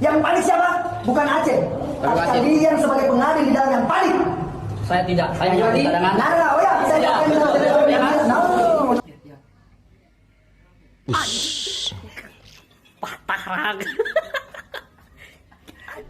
Yang panik siapa? Bukan Aceh. Tapi kalian sebagai pengadil di dalam yang panik. Saya tidak. Saya tidak cadangan. Nah, oh ya, saya patah raga.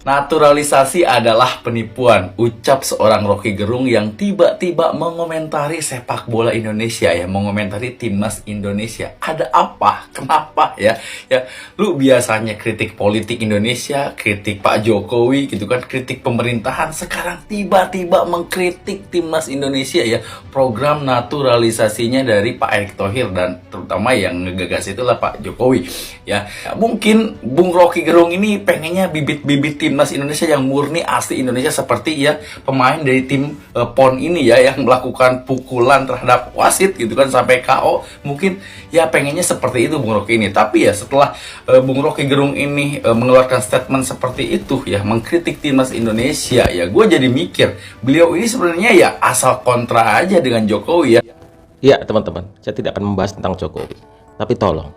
Naturalisasi adalah penipuan, ucap seorang Rocky Gerung yang tiba-tiba mengomentari sepak bola Indonesia ya, mengomentari timnas Indonesia. Ada apa? Kenapa ya? Ya, lu biasanya kritik politik Indonesia, kritik Pak Jokowi gitu kan, kritik pemerintahan, sekarang tiba-tiba mengkritik timnas Indonesia ya. Program naturalisasinya dari Pak Erick Thohir dan terutama yang ngegagas itulah Pak Jokowi ya. Mungkin Bung Rocky Gerung ini pengennya bibit-bibit timnas Indonesia yang murni asli Indonesia seperti ya pemain dari tim PON ini ya yang melakukan pukulan terhadap wasit gitu kan sampai KO. Mungkin ya pengennya seperti itu Bung Rocky ini. Tapi ya setelah Bung Rocky Gerung ini mengeluarkan statement seperti itu ya mengkritik timnas Indonesia ya, gue jadi mikir beliau ini sebenarnya ya asal kontra aja dengan Jokowi ya. Ya teman-teman, saya tidak akan membahas tentang Jokowi, tapi tolong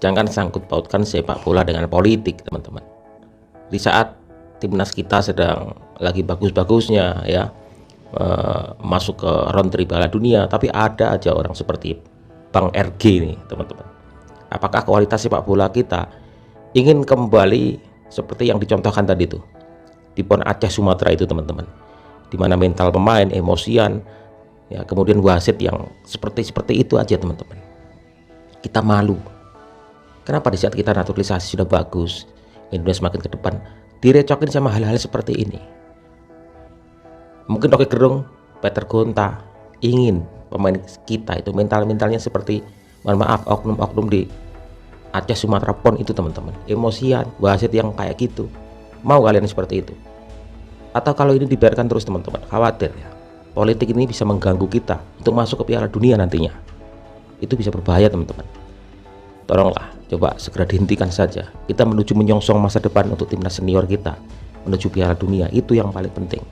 jangan sangkut pautkan sepak bola dengan politik teman-teman. Di saat timnas kita sedang lagi bagus-bagusnya ya, masuk ke round 3 Piala Dunia, tapi ada aja orang seperti Bang RG nih teman-teman. Apakah kualitas sepak bola kita ingin kembali seperti yang dicontohkan tadi tuh di PON Aceh Sumatera itu teman-teman, dimana mental pemain emosian ya, kemudian wasit yang seperti itu aja teman-teman. Kita malu. Kenapa di saat kita naturalisasi sudah bagus, Indonesia semakin ke depan, direcokin sama hal-hal seperti ini? Mungkin Rocky Gerung, Peter Gonta ingin pemain kita itu mentalnya seperti, mohon maaf, oknum-oknum di Aceh Sumatera PON itu teman-teman, emosian, wasit yang kayak gitu. Mau kalian seperti itu? Atau kalau ini dibiarkan terus teman-teman, khawatir ya, politik ini bisa mengganggu kita untuk masuk ke Piala Dunia nantinya. Itu bisa berbahaya teman-teman. Tolonglah, coba segera dihentikan saja. Kita menuju menyongsong masa depan untuk timnas senior kita, menuju Piala Dunia, itu yang paling penting.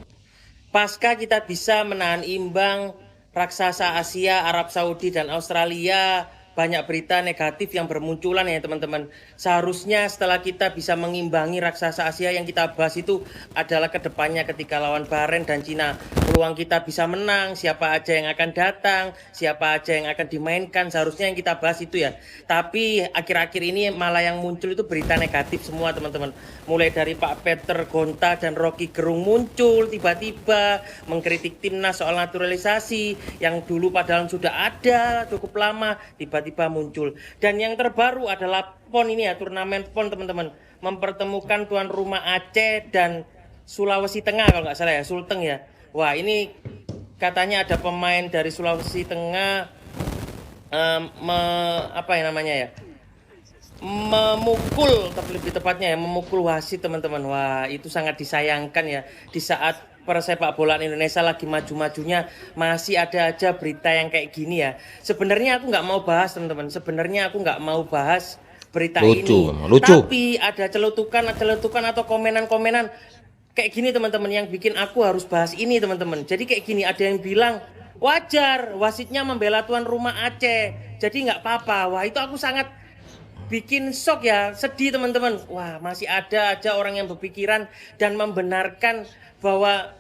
Pasca kita bisa menahan imbang raksasa Asia, Arab Saudi dan Australia, banyak berita negatif yang bermunculan ya teman-teman. Seharusnya setelah kita bisa mengimbangi raksasa Asia, yang kita bahas itu adalah kedepannya ketika lawan Bahrain dan Cina, peluang kita bisa menang, siapa aja yang akan datang, siapa aja yang akan dimainkan, seharusnya yang kita bahas itu ya. Tapi akhir-akhir ini malah yang muncul itu berita negatif semua teman-teman. Mulai dari Pak Peter Gonta dan Rocky Gerung muncul tiba-tiba mengkritik timnas soal naturalisasi yang dulu padahal sudah ada cukup lama, tiba-tiba muncul. Dan yang terbaru adalah PON ini ya, turnamen PON teman-teman, mempertemukan tuan rumah Aceh dan Sulawesi Tengah kalau nggak salah ya, Sulteng ya. Wah, ini katanya ada pemain dari Sulawesi Tengah apa ya namanya ya, memukul, lebih tepatnya ya, memukul wasit teman-teman. Wah, itu sangat disayangkan ya, di saat persepak bolaan Indonesia lagi maju-majunya masih ada aja berita yang kayak gini ya. Sebenarnya aku nggak mau bahas teman-teman, sebenarnya aku nggak mau bahas berita ini. Tapi ada celutukan atau komenan-komenan kayak gini teman-teman yang bikin aku harus bahas ini teman-teman. Jadi kayak gini, ada yang bilang wajar wasitnya membela tuan rumah Aceh, jadi nggak apa-apa. Wah, itu aku sangat bikin shock ya, sedih teman-teman. Wah, masih ada aja orang yang berpikiran dan membenarkan bahwa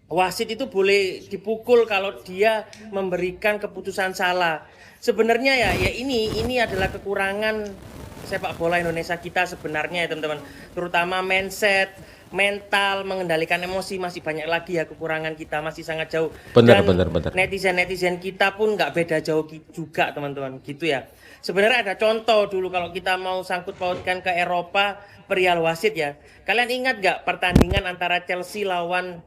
wasit itu boleh dipukul kalau dia memberikan keputusan salah. Sebenarnya ya ini adalah kekurangan sepak bola Indonesia kita sebenarnya ya teman-teman. Terutama mindset, mental, mengendalikan emosi, masih banyak lagi ya kekurangan kita, masih sangat jauh. Benar. Netizen kita pun nggak beda jauh juga teman-teman, gitu ya. Sebenarnya ada contoh dulu kalau kita mau sangkut pautkan ke Eropa, perihal wasit ya. Kalian ingat nggak pertandingan antara Chelsea lawan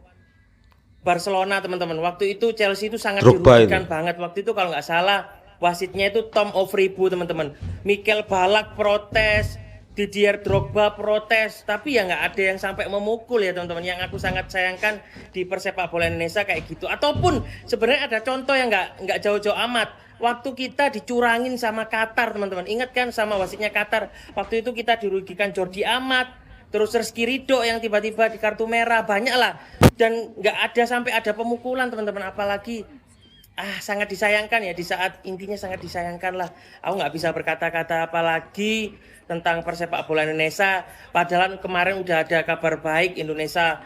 Barcelona teman-teman? Waktu itu Chelsea itu sangat dirugikan banget. Waktu itu kalau nggak salah wasitnya itu Tom Overibu teman-teman. Mikel Ballack protes, Didier Drogba protes, tapi ya nggak ada yang sampai memukul ya teman-teman. Yang aku sangat sayangkan di persepak bola Indonesia kayak gitu. Ataupun sebenarnya ada contoh yang nggak jauh-jauh amat. Waktu kita dicurangin sama Qatar teman-teman, ingat kan sama wasitnya Qatar? Waktu itu kita dirugikan Jordi Amat, terus Rizky Ridho yang tiba-tiba di kartu merah, banyak lah. Dan nggak ada sampai ada pemukulan teman-teman, apalagi sangat disayangkan ya, di saat intinya sangat disayangkan lah. Aku nggak bisa berkata-kata apa lagi tentang persepak bola Indonesia. Padahal kemarin udah ada kabar baik, Indonesia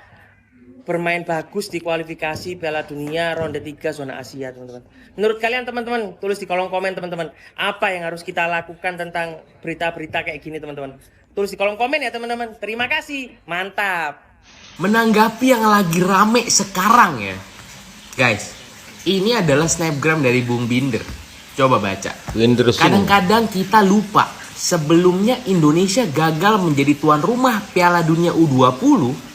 bermain bagus di kualifikasi Piala Dunia ronde 3 zona Asia, teman-teman. Menurut kalian teman-teman, tulis di kolom komen teman-teman, apa yang harus kita lakukan tentang berita-berita kayak gini teman-teman. Tulis di kolom komen ya teman-teman. Terima kasih, mantap. Menanggapi yang lagi rame sekarang ya, guys, ini adalah snapgram dari Bung Binder. Coba baca. Kadang-kadang kita lupa, sebelumnya Indonesia gagal menjadi tuan rumah Piala Dunia U20.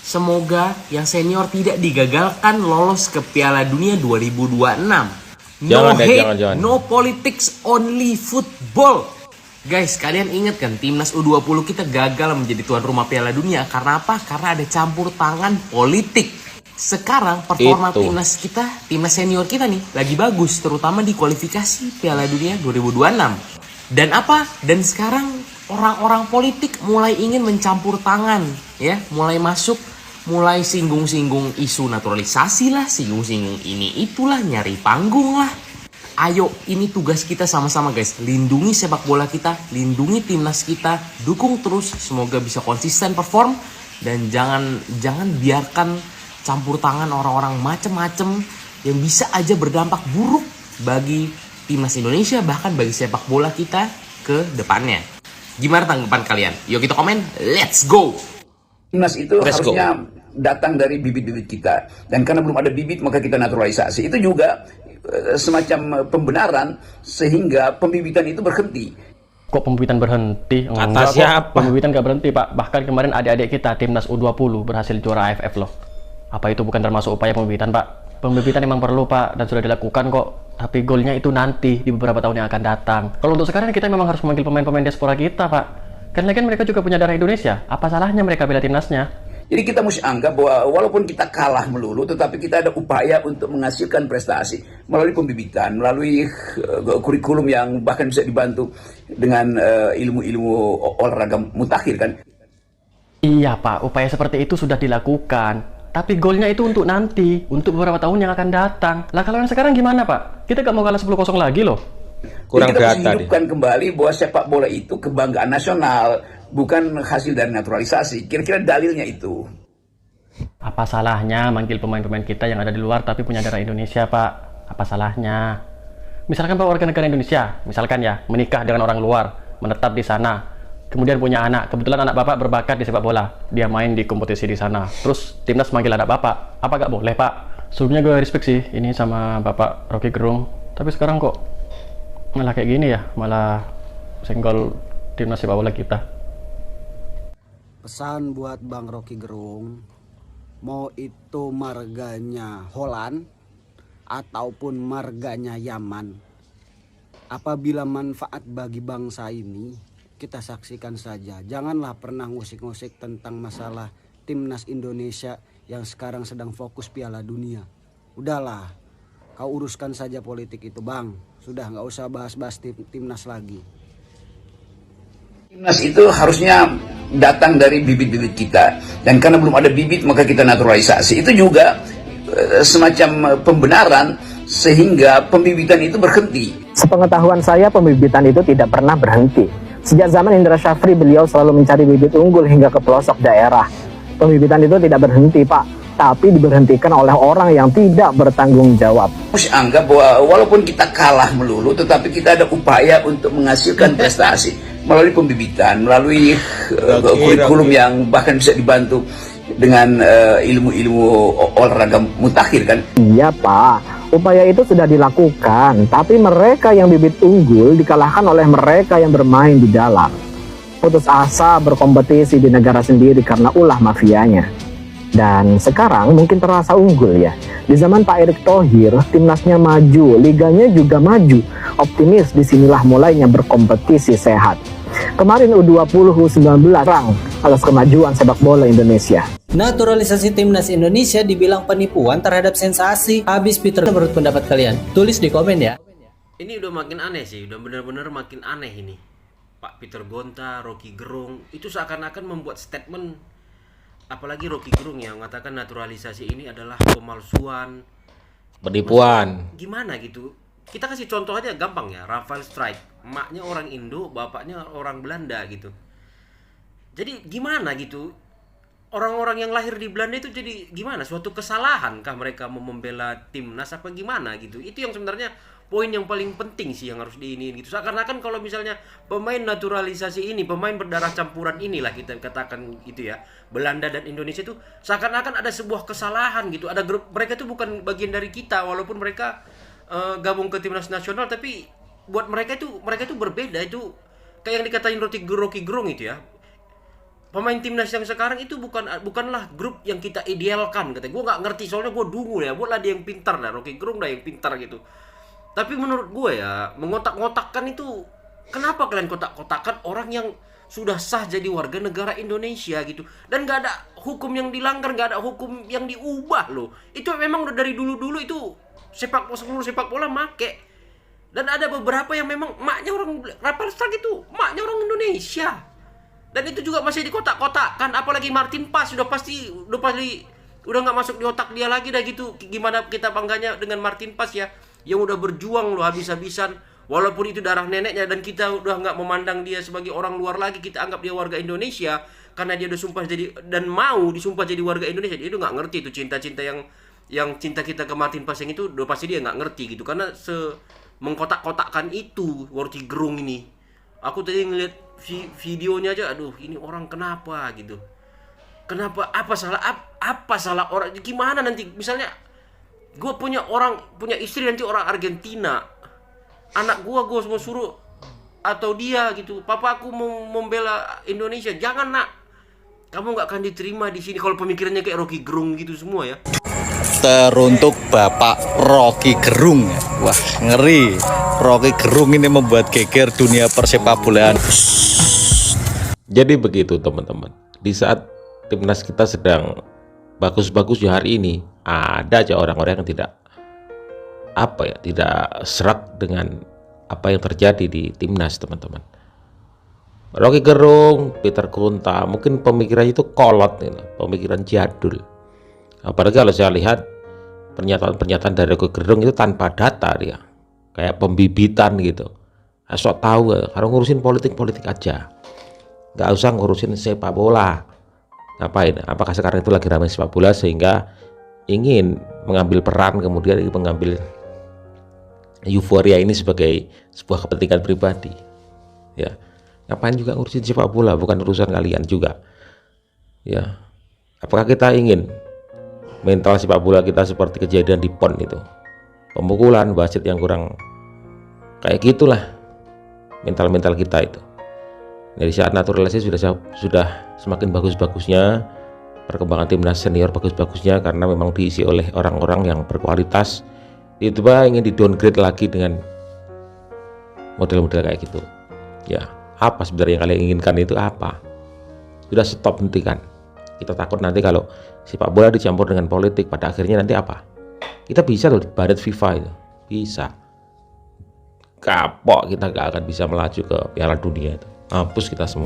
Semoga yang senior tidak digagalkan lolos ke Piala Dunia 2026. No hate, no politics, only football. Guys, kalian ingat kan timnas U20 kita gagal menjadi tuan rumah Piala Dunia karena apa? Karena ada campur tangan politik. Sekarang performa timnas kita, timnas senior kita nih lagi bagus, terutama di kualifikasi Piala Dunia 2026. Dan apa? Dan sekarang orang-orang politik mulai ingin mencampur tangan, ya, mulai masuk, mulai singgung-singgung isu naturalisasi lah, singgung-singgung ini itulah, nyari panggung lah. Ayo, ini tugas kita sama-sama guys. Lindungi sepak bola kita, lindungi timnas kita, dukung terus, semoga bisa konsisten perform, dan jangan biarkan campur tangan orang-orang macem-macem yang bisa aja berdampak buruk bagi timnas Indonesia, bahkan bagi sepak bola kita ke depannya. Gimana tanggapan kalian? Yuk kita komen, let's go! Timnas itu harusnya datang dari bibit-bibit kita, dan karena belum ada bibit maka kita naturalisasi. Itu juga semacam pembenaran sehingga pembibitan itu berhenti. Kok pembibitan berhenti? Kata siapa? Pembibitan gak berhenti Pak. Bahkan kemarin adik-adik kita timnas U20 berhasil juara AFF loh. Apa itu bukan termasuk upaya pembibitan Pak? Pembibitan memang perlu Pak, dan sudah dilakukan kok. Tapi golnya itu nanti di beberapa tahun yang akan datang. Kalau untuk sekarang kita memang harus memanggil pemain-pemain diaspora kita Pak. Kan mereka juga punya darah Indonesia. Apa salahnya mereka bela timnasnya? Jadi kita mesti anggap bahwa walaupun kita kalah melulu, tetapi kita ada upaya untuk menghasilkan prestasi melalui pembibitan, melalui kurikulum yang bahkan bisa dibantu dengan ilmu-ilmu olahraga mutakhir kan. Iya Pak, upaya seperti itu sudah dilakukan. Tapi golnya itu untuk nanti, untuk beberapa tahun yang akan datang. Lah kalau yang sekarang gimana Pak? Kita gak mau kalah 10-0 lagi loh. Kurang kita harus hidupkan kembali bahwa sepak bola itu kebanggaan nasional, bukan hasil dari naturalisasi. Kira-kira dalilnya itu. Apa salahnya manggil pemain-pemain kita yang ada di luar tapi punya darah Indonesia Pak? Apa salahnya? Misalkan Pak warga negara Indonesia, misalkan ya, menikah dengan orang luar, menetap di sana, kemudian punya anak, kebetulan anak Bapak berbakat di sepak bola, dia main di kompetisi di sana, terus timnas manggil anak Bapak, apa gak boleh Pak? Sebelumnya gue respect sih ini sama Bapak Rocky Gerung, tapi sekarang kok malah kayak gini ya, malah senggol timnas sepak bola kita. Pesan buat Bang Rocky Gerung, mau itu marganya Holland ataupun marganya Yaman, apabila manfaat bagi bangsa ini kita saksikan saja. Janganlah pernah ngusik-ngusik tentang masalah timnas Indonesia yang sekarang sedang fokus Piala Dunia. Udahlah, kau uruskan saja politik itu Bang. Sudah, nggak usah bahas-bahas timnas lagi. Timnas itu harusnya datang dari bibit-bibit kita, dan karena belum ada bibit maka kita naturalisasi. Itu juga semacam pembenaran sehingga pembibitan itu berhenti. Sepengetahuan saya, pembibitan itu tidak pernah berhenti. Sejak zaman Indra Syafri, beliau selalu mencari bibit unggul hingga ke pelosok daerah. Pembibitan itu tidak berhenti Pak, tapi diberhentikan oleh orang yang tidak bertanggung jawab. Harus anggap bahwa walaupun kita kalah melulu, tetapi kita ada upaya untuk menghasilkan prestasi melalui pembibitan, melalui kurikulum yang bahkan bisa dibantu dengan ilmu-ilmu olahraga mutakhir kan. Iya Pak, upaya itu sudah dilakukan, tapi mereka yang bibit unggul dikalahkan oleh mereka yang bermain di dalam. Putus asa berkompetisi di negara sendiri karena ulah mafianya. Dan sekarang mungkin terasa unggul ya. Di zaman Pak Erick Thohir, timnasnya maju, liganya juga maju. Optimis disinilah mulainya berkompetisi sehat. Kemarin U20, U19 perang atas kemajuan sepak bola Indonesia. Naturalisasi timnas Indonesia dibilang penipuan terhadap sensasi. Habis Peter, menurut pendapat kalian? Tulis di komen ya. Ini udah makin aneh sih, udah bener-bener makin aneh ini. Pak Peter Gonta, Rocky Gerung, itu seakan-akan membuat statement. Apalagi Rocky Gerung yang mengatakan naturalisasi ini adalah pemalsuan, Penipuan. Gimana gitu? Kita kasih contoh aja gampang ya, Rafael Struyck, emaknya orang Indo, bapaknya orang Belanda gitu. Jadi gimana gitu? Orang-orang yang lahir di Belanda itu jadi gimana? Suatu kesalahan kah mereka mau membela timnas apa gimana gitu? Itu yang sebenarnya poin yang paling penting sih yang harus diinin gitu. Seakan-akan kalau misalnya pemain naturalisasi ini, pemain berdarah campuran inilah kita katakan gitu ya, Belanda dan Indonesia itu seakan-akan ada sebuah kesalahan gitu. Ada grup, mereka itu bukan bagian dari kita walaupun mereka gabung ke timnas nasional, tapi buat mereka itu berbeda. Itu kayak yang dikatain Rocky Gerung itu ya. Pemain timnas yang sekarang itu bukanlah grup yang kita idealkan kata. Gue nggak ngerti soalnya gue dungu ya. Buatlah dia yang pintar dah, Rocky Gerung dah yang pintar gitu. Tapi menurut gue ya, mengotak-ngotakkan itu, kenapa kalian kotak-kotakkan orang yang sudah sah jadi warga negara Indonesia gitu. Dan nggak ada hukum yang dilanggar, nggak ada hukum yang diubah loh. Itu memang udah dari dulu-dulu itu seluruh sepak bola make. Dan ada beberapa yang memang maknya orang Rafael Struyck itu maknya orang Indonesia. Dan itu juga masih dikotak-kotakkan, apalagi Martin Paes udah pasti udah nggak masuk di otak dia lagi dah gitu. Gimana kita bangganya dengan Martin Paes ya, yang udah berjuang loh habis-habisan, walaupun itu darah neneknya, dan kita udah nggak memandang dia sebagai orang luar lagi, kita anggap dia warga Indonesia karena dia udah sumpah jadi dan mau disumpah jadi warga Indonesia. Dia itu nggak ngerti itu cinta-cinta yang cinta kita ke Martin Paes yang itu udah pasti dia nggak ngerti gitu, karena mengkotak-kotakkan itu Rocky Gerung ini. Aku tadi ngeliat videonya aja, aduh ini orang kenapa gitu, kenapa, apa salah orang, gimana nanti misalnya gue punya istri nanti orang Argentina, anak gue mau suruh atau dia gitu, papa aku mau membela Indonesia, jangan nak, kamu nggak akan diterima di sini kalau pemikirannya kayak Rocky Gerung gitu semua ya. Teruntuk Bapak Rocky Gerung. Wah, ngeri. Rocky Gerung ini membuat geger dunia persepak bolaan. Jadi begitu teman-teman. Di saat timnas kita sedang bagus-bagusnya hari ini, ada aja orang-orang yang tidak serak dengan apa yang terjadi di timnas, teman-teman. Rocky Gerung, Peter Kunta, mungkin pemikirannya itu kolot, pemikiran jadul. Apalagi kalau saya lihat pernyataan dari Rocky Gerung itu tanpa data, dia kayak pembibitan gitu. Asal tahu, kalau ngurusin politik aja, nggak usah ngurusin sepak bola. Ngapain? Apakah sekarang itu lagi ramai sepak bola sehingga ingin mengambil peran, kemudian mengambil euforia ini sebagai sebuah kepentingan pribadi? Ya, ngapain juga ngurusin sepak bola, bukan urusan kalian juga. Ya, apakah kita ingin mental sepak bola kita seperti kejadian di PON itu, pemukulan, wasit yang kurang, kayak gitulah mental kita itu. Dari saat naturalisasi sudah semakin bagus-bagusnya, perkembangan timnas senior bagus-bagusnya karena memang diisi oleh orang-orang yang berkualitas, tiba-tiba ingin di downgrade lagi dengan model-model kayak gitu. Ya, apa sebenarnya yang kalian inginkan itu apa? Sudah stop, hentikan. Kita takut nanti kalau sepak bola dicampur dengan politik, pada akhirnya nanti apa? Kita bisa loh baret FIFA itu, bisa. Kapok, kita gak akan bisa melaju ke Piala Dunia itu. Hapus kita semua.